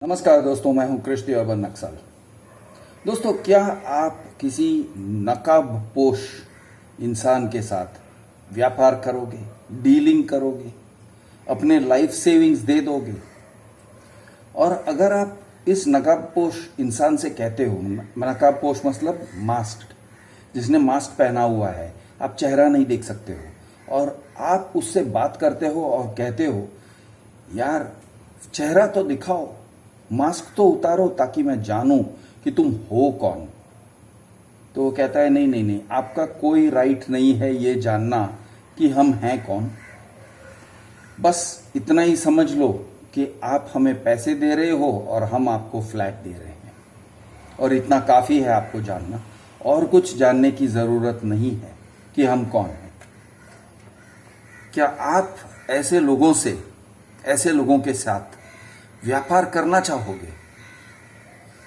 नमस्कार दोस्तों, मैं हूं कृष्ण अर्बन नक्सल। दोस्तों, क्या आप किसी नकाबपोश इंसान के साथ व्यापार करोगे, डीलिंग करोगे, अपने लाइफ सेविंग्स दे दोगे? और अगर आप इस नकाबपोश इंसान से कहते हो, नकाबपोश मतलब मास्क, जिसने मास्क पहना हुआ है, आप चेहरा नहीं देख सकते हो, और आप उससे बात करते हो और कहते हो यार चेहरा तो दिखाओ, मास्क तो उतारो ताकि मैं जानूं कि तुम हो कौन। तो वो कहता है नहीं नहीं नहीं, आपका कोई राइट नहीं है ये जानना कि हम हैं कौन। बस इतना ही समझ लो कि आप हमें पैसे दे रहे हो और हम आपको फ्लैट दे रहे हैं, और इतना काफ़ी है आपको जानना, और कुछ जानने की ज़रूरत नहीं है कि हम कौन हैं। क्या आप ऐसे लोगों से, ऐसे लोगों के साथ व्यापार करना चाहोगे?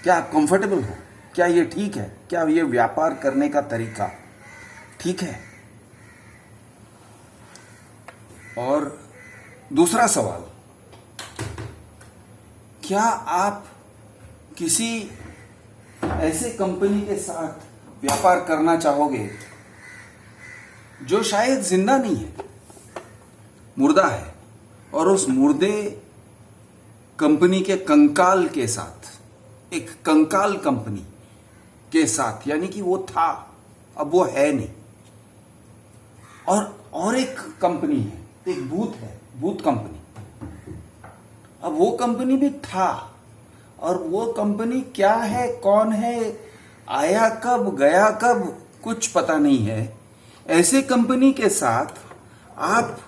क्या आप कंफर्टेबल हो? क्या ये ठीक है? क्या ये व्यापार करने का तरीका ठीक है? और दूसरा सवाल, क्या आप किसी ऐसे कंपनी के साथ व्यापार करना चाहोगे जो शायद जिंदा नहीं है, मुर्दा है, और उस मुर्दे कंपनी के कंकाल के साथ, एक कंकाल कंपनी के साथ, यानी कि वो था अब वो है नहीं, और एक कंपनी है, एक भूत है, भूत कंपनी। अब वो कंपनी भी था, और वो कंपनी क्या है, कौन है, आया कब, गया कब, कुछ पता नहीं है। ऐसे कंपनी के साथ आप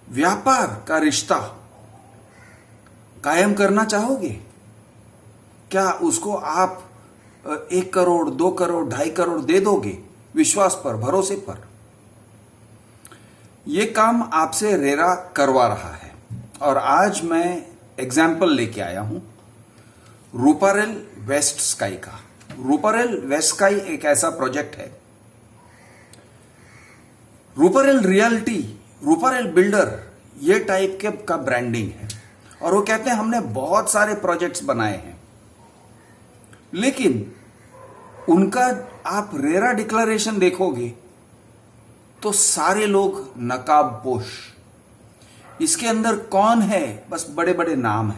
व्यापार का रिश्ता कायम करना चाहोगे? क्या उसको आप 1 करोड़, 2 करोड़, 2.5 करोड़ दे दोगे विश्वास पर, भरोसे पर? यह काम आपसे रेरा करवा रहा है, और आज मैं एग्जाम्पल लेके आया हूं रूपारेल वेस्ट स्काई का। रूपारेल वेस्ट स्काई एक ऐसा प्रोजेक्ट है, रूपारेल रियल्टी, रूपारेल बिल्डर, ये टाइप के का ब्रांडिंग है, और वो कहते हैं हमने बहुत सारे प्रोजेक्ट्स बनाए हैं, लेकिन उनका आप रेरा डिक्लेरेशन देखोगे तो सारे लोग नकाबपोश। इसके अंदर कौन है? बस बड़े बड़े नाम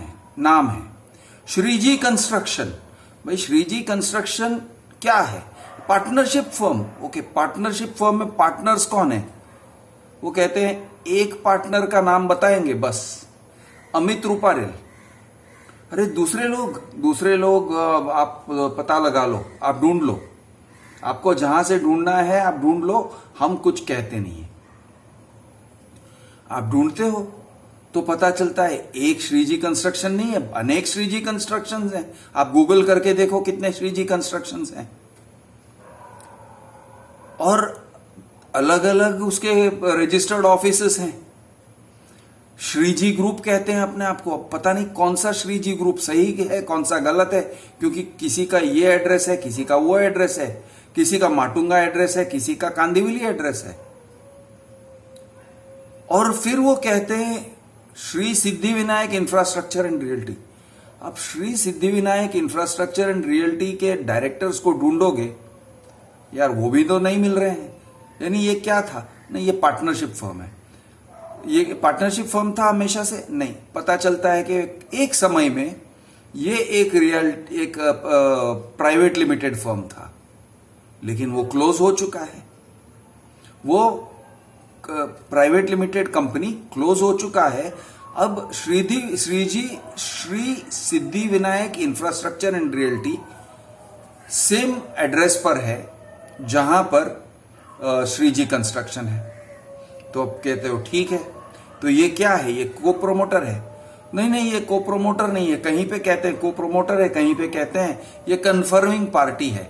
है। श्रीजी कंस्ट्रक्शन। भाई श्रीजी कंस्ट्रक्शन क्या है? Partnership firm. Okay, partnership firm में पार्टनर्स कौन है? वो कहते हैं एक पार्टनर का नाम बताएंगे, बस अमित रूपारेल। अरे दूसरे लोग आप पता लगा लो, आप ढूंढ लो, आपको जहां से ढूंढना है आप ढूंढ लो, हम कुछ कहते नहीं है। आप ढूंढते हो तो पता चलता है एक श्रीजी कंस्ट्रक्शन नहीं है, अनेक श्रीजी कंस्ट्रक्शंस हैं। आप गूगल करके देखो कितने श्रीजी कंस्ट्रक्शंस हैं, और अलग अलग उसके रजिस्टर्ड ऑफिसेस हैं। श्रीजी ग्रुप कहते हैं अपने आप को। अब पता नहीं कौन सा श्रीजी ग्रुप सही है, कौन सा गलत है, क्योंकि किसी का ये एड्रेस है, किसी का वो एड्रेस है, किसी का माटुंगा एड्रेस है, किसी का कांदिवली एड्रेस है। और फिर वो कहते हैं Shri Siddhi Vinayak infrastructure and realty. अब Shri Siddhi Vinayak infrastructure and realty के डायरेक्टर्स को ढूंढोगे, यार वो भी तो नहीं मिल रहे हैं। यानी ये क्या था? नहीं, ये पार्टनरशिप फर्म है। ये पार्टनरशिप फर्म था हमेशा से? नहीं, पता चलता है कि एक समय में ये एक प्राइवेट लिमिटेड फर्म था, लेकिन वो क्लोज हो चुका है। वो प्राइवेट लिमिटेड कंपनी क्लोज हो चुका है। अब Shri Siddhi Vinayak infrastructure and realty same address पर है जहां पर श्रीजी कंस्ट्रक्शन है। तो अब कहते हो ठीक है, तो ये क्या है? ये को प्रोमोटर है? नहीं, ये को प्रोमोटर नहीं है। कहीं पे कहते हैं को प्रोमोटर है, कहीं पे कहते हैं ये कन्फर्मिंग पार्टी है।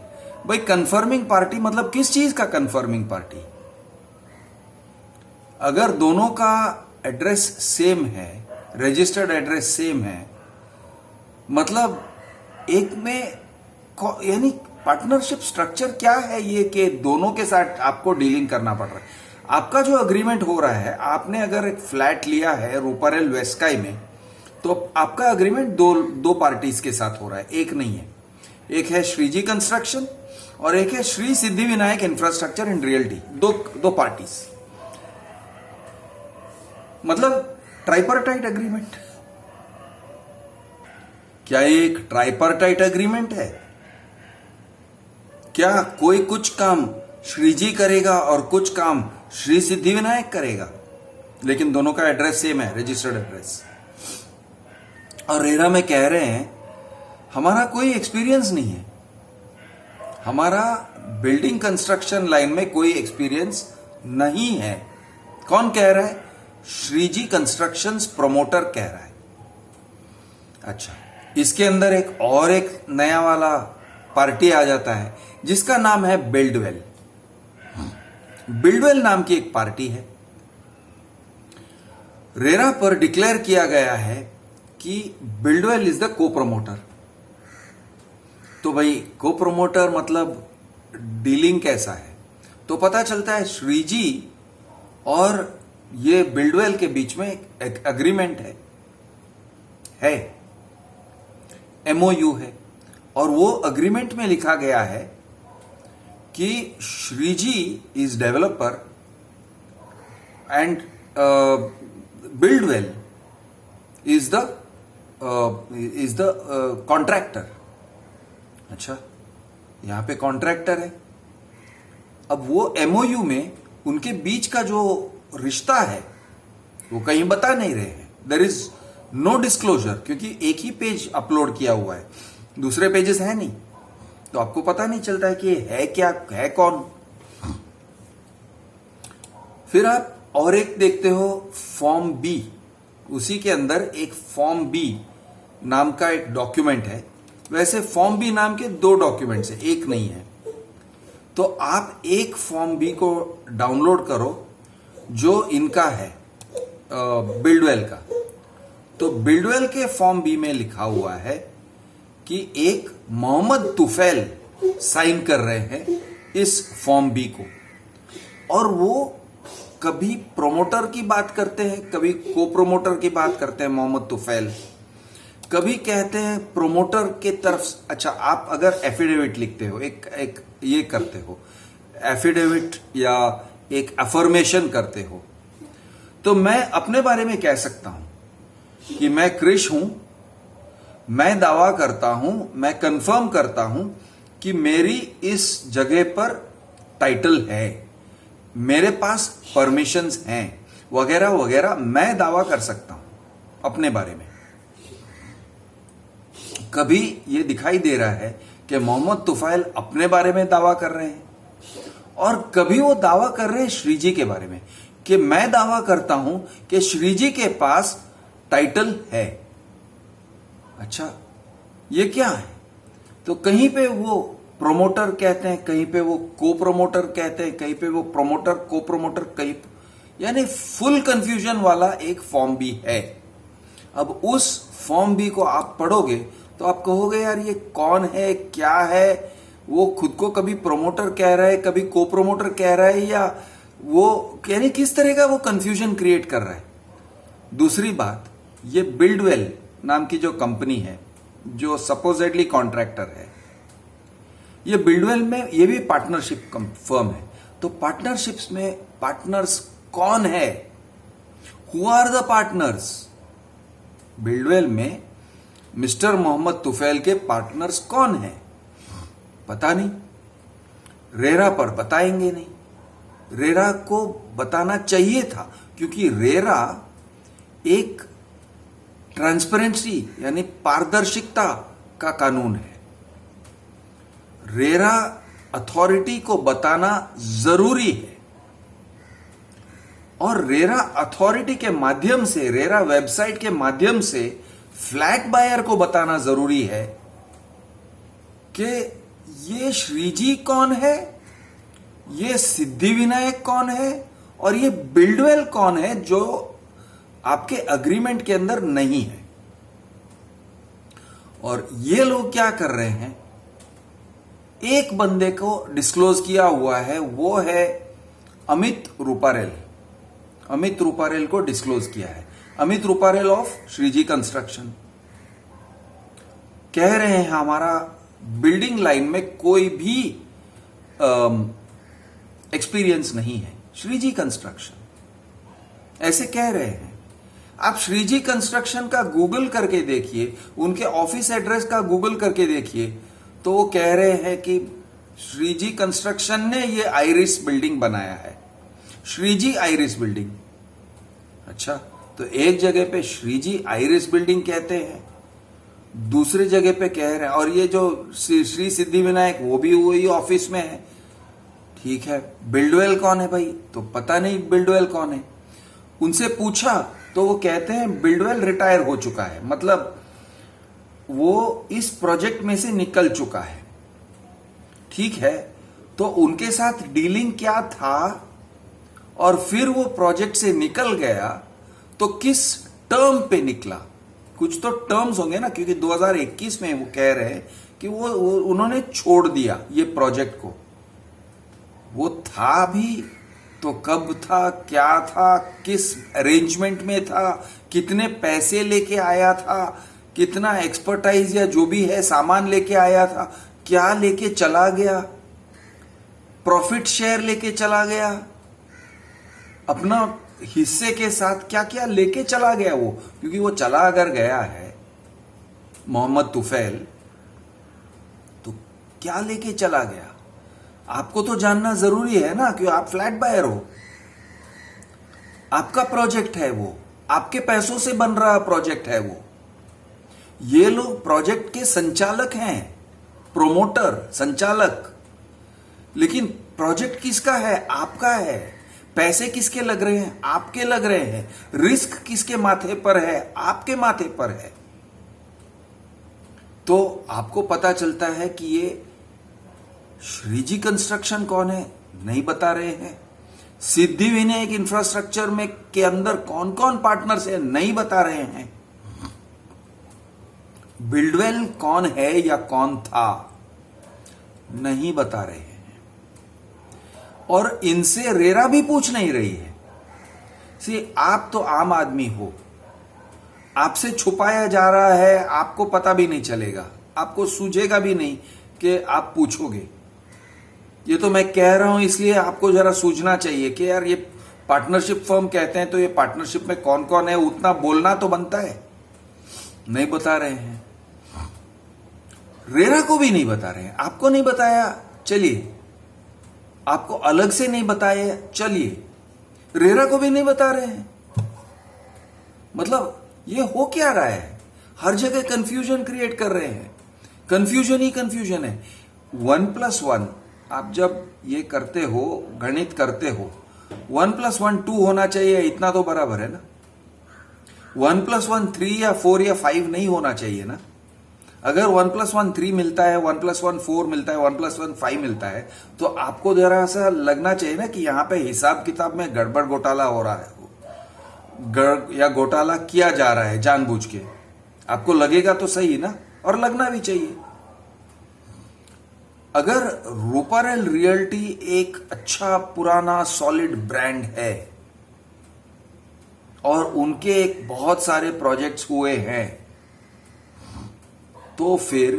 भाई कन्फर्मिंग पार्टी मतलब किस चीज का कन्फर्मिंग पार्टी? अगर दोनों का एड्रेस सेम है, रजिस्टर्ड एड्रेस सेम है, मतलब एक में यानी पार्टनरशिप स्ट्रक्चर क्या है ये कि दोनों के साथ आपको डीलिंग करना पड़ रहा है। आपका जो अग्रीमेंट हो रहा है, आपने अगर एक फ्लैट लिया है रूपारेल वेस्ट स्काई में, तो आपका अग्रीमेंट दो पार्टीज के साथ हो रहा है, एक नहीं है। एक है श्रीजी कंस्ट्रक्शन और एक है Shri Siddhi Vinayak infrastructure and realty, दो पार्टीज, मतलब ट्राइपार्टाइट अग्रीमेंट। क्या ये एक ट्राइपार्टाइट एग्रीमेंट है? क्या कोई कुछ काम श्रीजी करेगा और कुछ काम श्री सिद्धि विनायक करेगा, लेकिन दोनों का एड्रेस सेम है, रजिस्टर्ड एड्रेस। और रेरा में कह रहे हैं हमारा कोई एक्सपीरियंस नहीं है, हमारा बिल्डिंग कंस्ट्रक्शन लाइन में कोई एक्सपीरियंस नहीं है। कौन कह रहा है? श्रीजी कंस्ट्रक्शंस प्रमोटर कह रहा है। अच्छा, इसके अंदर एक नया वाला पार्टी आ जाता है जिसका नाम है बिल्डवेल। बिल्डवेल नाम की एक पार्टी है। रेरा पर डिक्लेयर किया गया है कि बिल्डवेल इज द को प्रमोटर। तो भाई को प्रमोटर मतलब डीलिंग कैसा है? तो पता चलता है श्रीजी और ये बिल्डवेल के बीच में एक एग्रीमेंट है, एमओयू है। और वो एग्रीमेंट में लिखा गया है कि Shreeji is developer and Buildwell is the contractor. अच्छा, यहां पे कॉन्ट्रैक्टर है। अब वो एमओयू में उनके बीच का जो रिश्ता है वो कहीं बता नहीं रहे हैं। देयर इज नो डिस्क्लोजर, क्योंकि एक ही पेज अपलोड किया हुआ है, दूसरे पेजेस है नहीं, तो आपको पता नहीं चलता है कि है क्या, है कौन। फिर आप और एक देखते हो फॉर्म बी, उसी के अंदर एक फॉर्म बी नाम का एक डॉक्यूमेंट है। वैसे फॉर्म बी नाम के 2 डॉक्यूमेंट्स है, एक नहीं है। तो आप एक फॉर्म बी को डाउनलोड करो जो इनका है बिल्डवेल का। तो बिल्डवेल के फॉर्म बी में लिखा हुआ है कि एक मोहम्मद तुफैल साइन कर रहे हैं इस फॉर्म बी को, और वो कभी प्रोमोटर की बात करते हैं, कभी को प्रोमोटर की बात करते हैं मोहम्मद तुफैल, कभी कहते हैं प्रोमोटर के तरफ। अच्छा, आप अगर एफिडेविट लिखते हो, एक ये करते हो एफिडेविट या एक अफर्मेशन करते हो, तो मैं अपने बारे में कह सकता हूं कि मैं क्रिश हूं, मैं दावा करता हूं, मैं कंफर्म करता हूं कि मेरी इस जगह पर टाइटल है, मेरे पास परमिशंस हैं, वगैरह वगैरह, मैं दावा कर सकता हूं अपने बारे में। कभी ये दिखाई दे रहा है कि मोहम्मद तुफैल अपने बारे में दावा कर रहे हैं, और कभी वो दावा कर रहे हैं श्रीजी के बारे में कि मैं दावा करता हूं कि श्रीजी के पास टाइटल है। अच्छा, ये क्या है? तो कहीं पे वो प्रोमोटर कहते हैं, कहीं पे वो को प्रोमोटर कहते हैं, कहीं पे वो प्रोमोटर को प्रोमोटर, कहीं यानी फुल कंफ्यूजन वाला एक फॉर्म बी है। अब उस फॉर्म बी को आप पढ़ोगे तो आप कहोगे यार ये कौन है, क्या है? वो खुद को कभी प्रोमोटर कह रहा है, कभी को प्रोमोटर कह रहा है, या वो यानी किस तरह का वो कंफ्यूजन क्रिएट कर रहा है। दूसरी बात, ये बिल्डवेल नाम की जो कंपनी है, जो सपोजेडली कॉन्ट्रैक्टर है, ये बिल्डवेल में ये भी पार्टनरशिप फर्म है। तो पार्टनरशिप्स में पार्टनर्स कौन है? Who are the partners? Buildwell में मिस्टर मोहम्मद तुफैल के पार्टनर्स कौन है? पता नहीं। रेरा पर बताएंगे नहीं। रेरा को बताना चाहिए था, क्योंकि रेरा एक ट्रांसपेरेंसी यानी पारदर्शिता का कानून है। रेरा अथॉरिटी को बताना जरूरी है, और रेरा अथॉरिटी के माध्यम से, रेरा वेबसाइट के माध्यम से फ्लैट बायर को बताना जरूरी है कि ये श्रीजी कौन है, ये सिद्धि विनायक कौन है, और ये बिल्डवेल कौन है जो आपके अग्रीमेंट के अंदर नहीं है। और ये लोग क्या कर रहे हैं? एक बंदे को डिस्क्लोज किया हुआ है, वो है अमित रूपारेल। अमित रूपारेल को डिस्क्लोज किया है। अमित रुपारेल ऑफ श्रीजी कंस्ट्रक्शन कह रहे हैं हमारा बिल्डिंग लाइन में कोई भी एक्सपीरियंस नहीं है। श्रीजी कंस्ट्रक्शन ऐसे कह रहे हैं। आप श्रीजी कंस्ट्रक्शन का गूगल करके देखिए, उनके ऑफिस एड्रेस का गूगल करके देखिए, तो वो कह रहे हैं कि श्रीजी कंस्ट्रक्शन ने ये आइरिस बिल्डिंग बनाया है, श्रीजी आइरिस बिल्डिंग। अच्छा, तो एक जगह पे श्रीजी आइरिस बिल्डिंग कहते हैं, दूसरे जगह पे कह रहे हैं, और ये जो श्री सिद्धि विनायक वो भी वही ऑफिस में है। ठीक है, बिल्डवेल कौन है भाई? तो पता नहीं बिल्डवेल कौन है। उनसे पूछा तो वो कहते हैं बिल्डवेल रिटायर हो चुका है, मतलब वो इस प्रोजेक्ट में से निकल चुका है। ठीक है, तो उनके साथ डीलिंग क्या था और फिर वो प्रोजेक्ट से निकल गया तो किस टर्म पे निकला? कुछ तो टर्म्स होंगे ना, क्योंकि 2021 में वो कह रहे हैं कि वो उन्होंने छोड़ दिया ये प्रोजेक्ट को। वो था भी तो कब था, क्या था, किस अरेंजमेंट में था, कितने पैसे लेके आया था, कितना एक्सपर्टाइज या जो भी है सामान लेके आया था, क्या लेके चला गया, प्रॉफिट शेयर लेके चला गया, अपना हिस्से के साथ क्या क्या लेके चला गया वो। क्योंकि वो चला अगर गया है मोहम्मद तुफैल, तो क्या लेके चला गया आपको तो जानना जरूरी है ना, क्यों आप फ्लैट बायर हो, आपका प्रोजेक्ट है वो, आपके पैसों से बन रहा प्रोजेक्ट है वो। ये लोग प्रोजेक्ट के संचालक हैं, प्रोमोटर, संचालक, लेकिन प्रोजेक्ट किसका है? आपका है। पैसे किसके लग रहे हैं? आपके लग रहे हैं। रिस्क किसके माथे पर है? आपके माथे पर है। तो आपको पता चलता है कि ये श्रीजी कंस्ट्रक्शन कौन है, नहीं बता रहे हैं। सिद्धि विनायक इंफ्रास्ट्रक्चर में के अंदर कौन कौन पार्टनर्स है, नहीं बता रहे हैं। बिल्डवेल कौन है या कौन था, नहीं बता रहे हैं। और इनसे रेरा भी पूछ नहीं रही है। आप तो आम आदमी हो, आपसे छुपाया जा रहा है, आपको पता भी नहीं चलेगा, आपको सूझेगा भी नहीं कि आप पूछोगे। ये तो मैं कह रहा हूं इसलिए आपको जरा सूझना चाहिए कि यार ये पार्टनरशिप फर्म कहते हैं, तो ये पार्टनरशिप में कौन कौन है उतना बोलना तो बनता है। नहीं बता रहे हैं, रेरा को भी नहीं बता रहे हैं। आपको नहीं बताया, चलिए, आपको अलग से नहीं बताया, चलिए, रेरा को भी नहीं बता रहे हैं। मतलब ये हो क्या रहा है? हर जगह कंफ्यूजन क्रिएट कर रहे हैं। कंफ्यूजन ही कंफ्यूजन है। 1+1 आप जब ये करते हो, गणित करते हो, 1+1 2 होना चाहिए, इतना तो बराबर है ना। 1+1 3 या 4 या 5 नहीं होना चाहिए ना। अगर 1+1 3 मिलता है, 1+1 4 मिलता है, 1+1 5 मिलता है, तो आपको जरा सा लगना चाहिए ना कि यहां पे हिसाब किताब में गड़बड़ घोटाला हो रहा है, या घोटाला किया जा रहा है जानबूझ के। आपको लगेगा तो सही ना, और लगना भी चाहिए। अगर रूपारेल रियल्टी एक अच्छा पुराना सॉलिड ब्रांड है और उनके एक बहुत सारे प्रोजेक्ट्स हुए हैं, तो फिर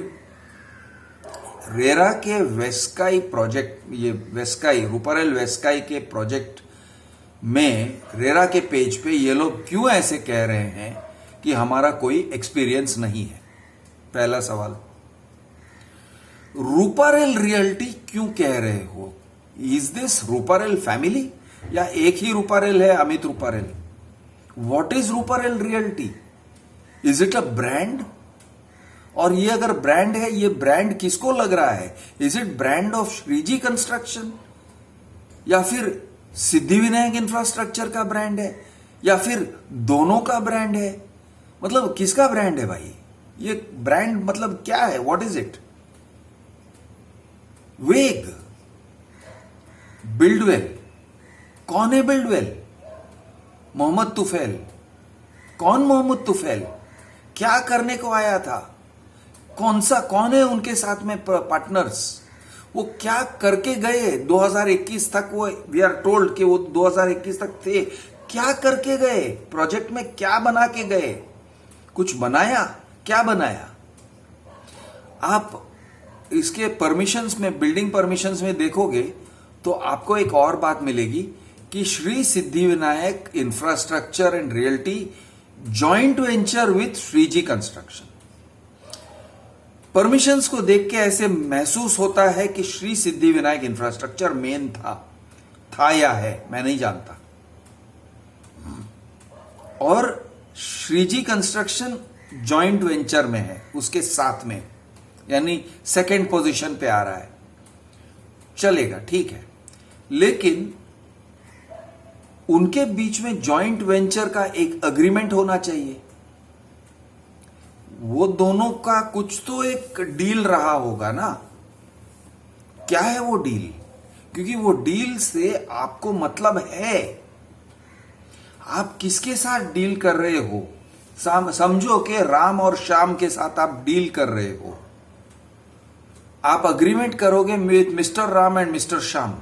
रेरा के वेस्काई प्रोजेक्ट, ये वेस्काई, रूपारेल वेस्काई के प्रोजेक्ट में रेरा के पेज पे ये लोग क्यों ऐसे कह रहे हैं कि हमारा कोई एक्सपीरियंस नहीं है? पहला सवाल। रूपारेल रियल्टी क्यों कह रहे हो? इज दिस रूपारेल फैमिली, या एक ही रूपारेल है, Amit Ruparel? What is Ruparel realty? Is it a brand? और ये अगर ब्रांड है, ये ब्रांड किसको लग रहा है? Is it brand of Shreeji construction, या फिर सिद्धि विनायक इंफ्रास्ट्रक्चर का ब्रांड है, या फिर दोनों का ब्रांड है? मतलब किसका ब्रांड है भाई? ये ब्रांड मतलब क्या है? What is it? वेग। बिल्डवेल, कौन है बिल्डवेल? मोहम्मद तुफैल। कौन मोहम्मद तुफैल? क्या करने को आया था? कौन है उनके साथ में पार्टनर्स? वो क्या करके गए 2021 तक? वो वी आर टोल्ड कि वो 2021 तक थे। क्या करके गए, प्रोजेक्ट में क्या बना के गए, कुछ बनाया, क्या बनाया? आप इसके परमिशंस में, बिल्डिंग परमिशंस में देखोगे तो आपको एक और बात मिलेगी कि Shri Siddhi Vinayak infrastructure and realty joint venture with Shreeji construction. Permissions को देख के ऐसे महसूस होता है कि श्री सिद्धि विनायक इंफ्रास्ट्रक्चर मेन था या है, मैं नहीं जानता, और श्रीजी कंस्ट्रक्शन जॉइंट वेंचर में है, उसके साथ में, यानी सेकंड पोजीशन पे आ रहा है। चलेगा, ठीक है, लेकिन उनके बीच में जॉइंट वेंचर का एक अग्रीमेंट होना चाहिए। वो दोनों का कुछ तो एक डील रहा होगा ना। क्या है वो डील? क्योंकि वो डील से आपको मतलब है। आप किसके साथ डील कर रहे हो? समझो कि राम और श्याम के साथ आप डील कर रहे हो। आप अग्रीमेंट करोगे with mister Ram and mister Shyam.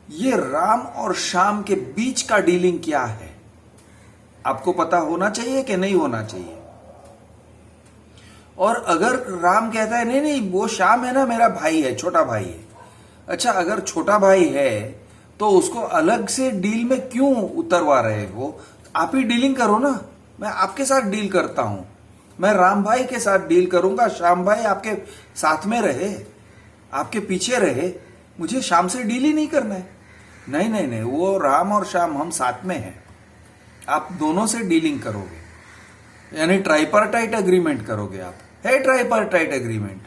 ये राम और श्याम के बीच का डीलिंग क्या है, आपको पता होना चाहिए कि नहीं होना चाहिए? और अगर राम कहता है नहीं नहीं वो श्याम है ना, मेरा भाई है, छोटा भाई है। अच्छा, अगर छोटा भाई है तो उसको अलग से डील में क्यों उतरवा रहे हो? आप ही डीलिंग करो ना। मैं आपके साथ डील करता हूं, मैं राम भाई के साथ डील करूंगा, श्याम भाई आपके साथ में रहे, आपके पीछे रहे, मुझे श्याम से डील ही नहीं करना है। नहीं नहीं नहीं, वो राम और श्याम हम साथ में हैं, आप दोनों से डीलिंग करोगे, यानी ट्राइपार्टाइट अग्रीमेंट करोगे आप। है ट्राइपार्टाइट अग्रीमेंट?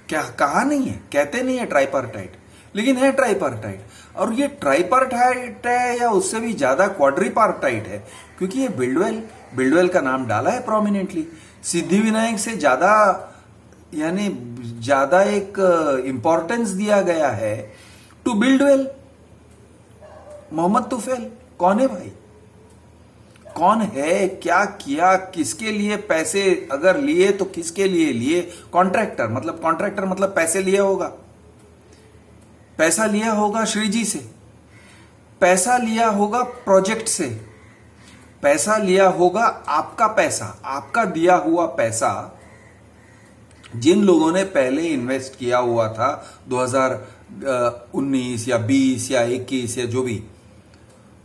क्या कहा नहीं है, कहते नहीं है ट्राइपार्टाइट, लेकिन है ट्राइपार्टाइट। और ये ट्राइपार्टाइट है या उससे भी ज्यादा क्वाड्रिपार्टाइट है, क्योंकि ये बिल्डवेल का नाम डाला है प्रोमिनेंटली। सिद्धि विनायक से ज्यादा, यानी ज्यादा एक इंपॉर्टेंस दिया गया है टू बिल्डवेल। मोहम्मद तुफैल कौन है भाई? कौन है, क्या किया, किसके लिए पैसे अगर लिए तो किसके लिए लिए? कॉन्ट्रैक्टर मतलब पैसे लिया होगा, पैसा लिया होगा श्रीजी से, पैसा लिया होगा प्रोजेक्ट से, पैसा लिया होगा आपका पैसा, आपका दिया हुआ पैसा, जिन लोगों ने पहले इन्वेस्ट किया हुआ था 2019 या 20 या 21 या जो भी,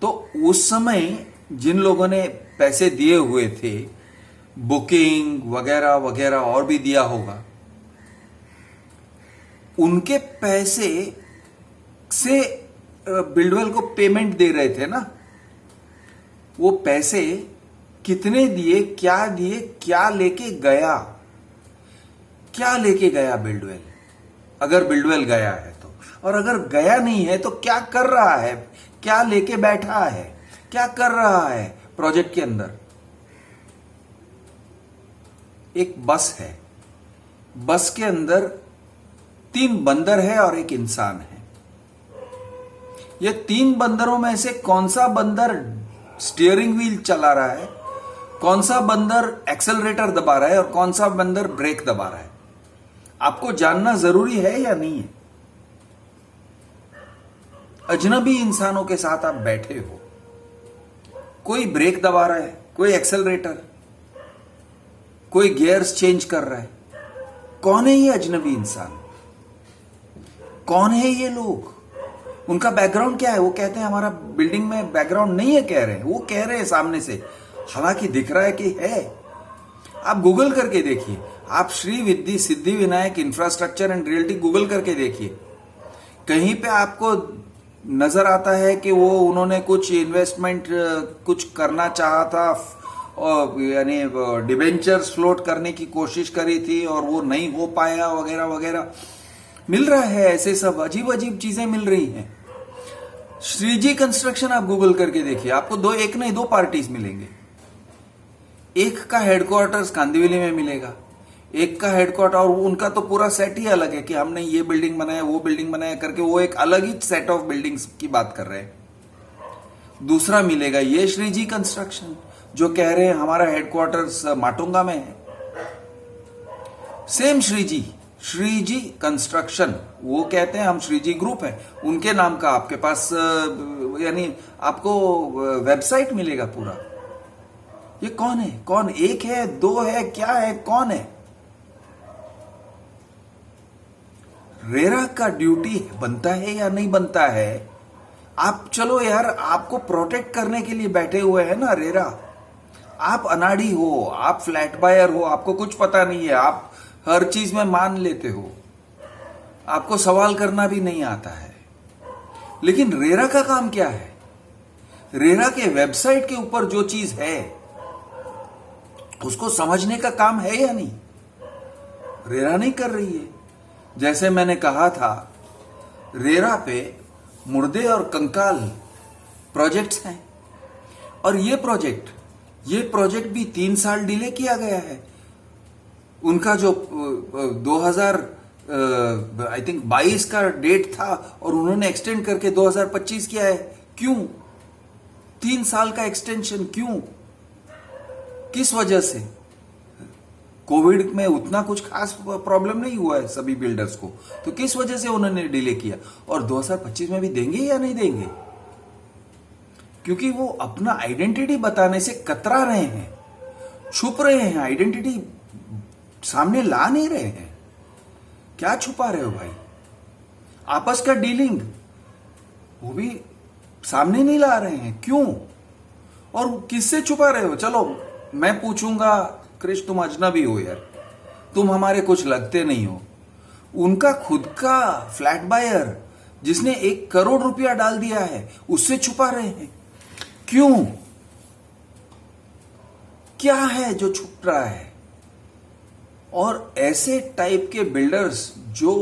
तो उस समय जिन लोगों ने पैसे दिए हुए थे, बुकिंग वगैरह वगैरह और भी दिया होगा, उनके पैसे से बिल्डवेल को पेमेंट दे रहे थे ना। वो पैसे कितने दिए, क्या लेके गया, क्या लेके गया बिल्डवेल, अगर बिल्डवेल गया है तो, और अगर गया नहीं है तो क्या कर रहा है, क्या लेके बैठा है, क्या कर रहा है प्रोजेक्ट के अंदर? एक बस है, बस के अंदर 3 बंदर है और एक इंसान है। ये 3 बंदरों में से कौन सा बंदर स्टीयरिंग व्हील चला रहा है, कौन सा बंदर एक्सेलरेटर दबा रहा है और कौन सा बंदर ब्रेक दबा रहा है? आपको जानना जरूरी है या नहीं है? अजनबी इंसानों के साथ आप बैठे हो, कोई ब्रेक दबा रहा है, कोई एक्सेलरेटर, कोई गियर्स चेंज कर रहा है। कौन है ये अजनबी इंसान? कौन है ये लोग? उनका बैकग्राउंड क्या है? वो कहते हैं हमारा बिल्डिंग में बैकग्राउंड नहीं है, कह रहे हैं, वो कह रहे हैं सामने से, हालांकि दिख रहा है कि है। आप गूगल करके देखिए, आप Shri Siddhi Vinayak infrastructure and realty Google करके देखिए, कहीं पे आपको नजर आता है कि वो उन्होंने कुछ इन्वेस्टमेंट कुछ करना चाहा था, और यानी डिबेंचर्स फ्लोट करने की कोशिश करी थी और वो नहीं हो पाया वगैरह वगैरह। मिल रहा है, ऐसे सब अजीब अजीब चीजें मिल रही हैं। श्रीजी कंस्ट्रक्शन आप गूगल करके देखिए, आपको एक नहीं 2 पार्टीज मिलेंगे। एक का हेडक्वार्टर्स कांदिवली में मिलेगा, एक का हेडक्वार्टर, और उनका तो पूरा सेट ही अलग है कि हमने ये बिल्डिंग बनाया, वो बिल्डिंग बनाया करके वो एक अलग ही सेट ऑफ बिल्डिंग्स की बात कर रहे हैं। दूसरा मिलेगा ये श्रीजी कंस्ट्रक्शन, जो कह रहे हैं हमारा हेडक्वार्टर्स माटुंगा में है। सेम श्रीजी, श्रीजी कंस्ट्रक्शन, वो कहते हैं हम श्रीजी ग्रुप है, उनके नाम का आपके पास यानी आपको वेबसाइट मिलेगा पूरा। ये कौन है? कौन? एक है, दो है, क्या है, कौन है? रेरा का ड्यूटी बनता है या नहीं बनता है? आप चलो यार, आपको प्रोटेक्ट करने के लिए बैठे हुए हैं ना रेरा। आप अनाड़ी हो, आप फ्लैट बायर हो, आपको कुछ पता नहीं है, आप हर चीज में मान लेते हो, आपको सवाल करना भी नहीं आता है। लेकिन रेरा का काम क्या है? रेरा के वेबसाइट के ऊपर जो चीज है उसको समझने का काम है या नहीं? रेरा नहीं कर रही है। जैसे मैंने कहा था, रेरा पे मुर्दे और कंकाल प्रोजेक्ट्स हैं, और ये प्रोजेक्ट भी 3 साल डिले किया गया है। उनका जो 2000 आई थिंक 22 का डेट था और उन्होंने एक्सटेंड करके 2025 किया है। क्यों 3 साल का एक्सटेंशन? क्यों? किस वजह से? कोविड में उतना कुछ खास प्रॉब्लम नहीं हुआ है सभी बिल्डर्स को, तो किस वजह से उन्होंने डिले किया? और 2025 में भी देंगे या नहीं देंगे? क्योंकि वो अपना आइडेंटिटी बताने से कतरा रहे हैं, छुप रहे हैं, आइडेंटिटी सामने ला नहीं रहे हैं। क्या छुपा रहे हो भाई? आपस का डीलिंग वो भी सामने नहीं ला रहे हैं, क्यों? और किससे छुपा रहे हो? चलो मैं पूछूंगा, क्रिश तुम अजनबी हो यार, तुम हमारे कुछ लगते नहीं हो। उनका खुद का फ्लैट बायर जिसने 1 करोड़ रुपया डाल दिया है, उससे छुपा रहे हैं, क्यों? क्या है जो छुप रहा है? और ऐसे टाइप के बिल्डर्स जो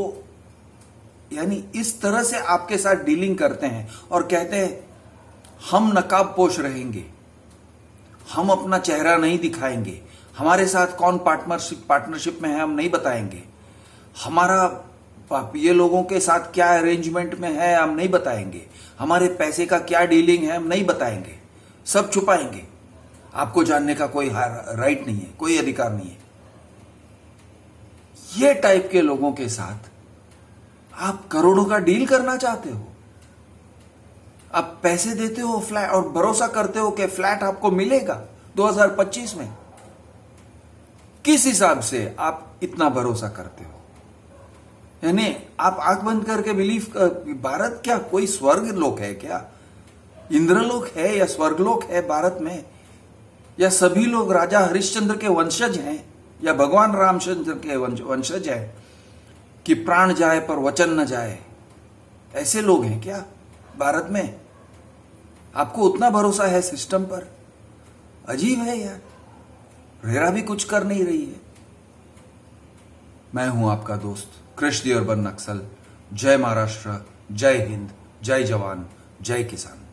यानी इस तरह से आपके साथ डीलिंग करते हैं और कहते हैं हम नकाबपोश रहेंगे, हम अपना चेहरा नहीं दिखाएंगे, हमारे साथ कौन पार्टनरशिप में है हम नहीं बताएंगे, हमारा ये लोगों के साथ क्या अरेंजमेंट में है हम नहीं बताएंगे, हमारे पैसे का क्या डीलिंग है हम नहीं बताएंगे, सब छुपाएंगे, आपको जानने का कोई राइट नहीं है, कोई अधिकार नहीं है। ये टाइप के लोगों के साथ आप करोड़ों का डील करना चाहते हो? आप पैसे देते हो फ्लैट और भरोसा करते हो कि फ्लैट आपको मिलेगा 2025 में? किस हिसाब से आप इतना भरोसा करते हो? यानी आप आंख बंद करके बिलीव, भारत क्या कोई स्वर्ग लोक है क्या? इंद्रलोक है या स्वर्गलोक है भारत में? या सभी लोग राजा हरिश्चंद्र के वंशज हैं या भगवान रामचंद्र के वंशज हैं कि प्राण जाए पर वचन न जाए? ऐसे लोग हैं क्या भारत में? आपको उतना भरोसा है सिस्टम पर? अजीब है यार, रेरा भी कुछ कर नहीं रही है। मैं हूं आपका दोस्त कृष दी अर्बन नक्सल। जय महाराष्ट्र, जय हिंद, जय जवान, जय किसान।